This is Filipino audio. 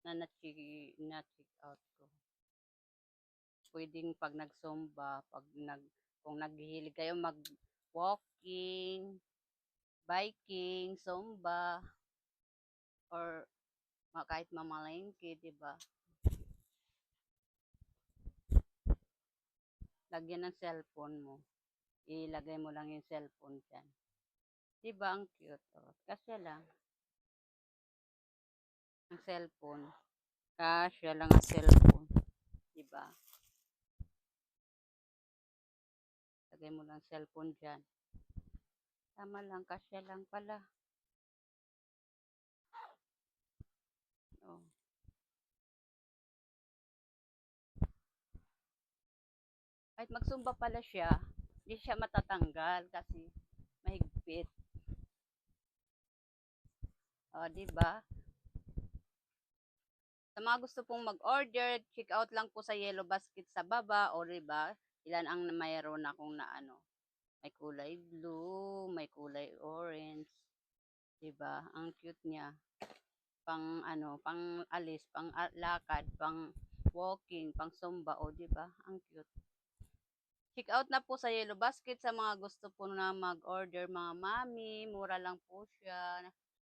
na na-check out ko. Puwedeng 'pag nag-Zumba, kung naghihilig kayo mag-walking, biking, Zumba, or kahit mamalengke, 'di ba? Lagyan ng cellphone mo, ilagay mo lang yung cellphone diyan. 'Di ba ang cute, oh, kasya lang ang cellphone, kasya lang ang cellphone, 'di ba? Lagay mo lang cellphone diyan. Tama lang, kasya lang pala. Oh. Kahit magsumba pala siya, hindi siya matatanggal kasi mahigpit. O, di ba? Sa mga gusto pong mag-order, check out lang po sa Yellow Basket sa baba, o di ba? Ilan ang mayroon akong na ano, may kulay blue, may kulay orange, 'di ba? Ang cute niya. Pang ano, pang alis, pang lakad, pang walking, pang zumba, o 'di ba? Ang cute. Check out na po sa Yellow Basket sa mga gusto po na mag-order, mga mami, mura lang po siya.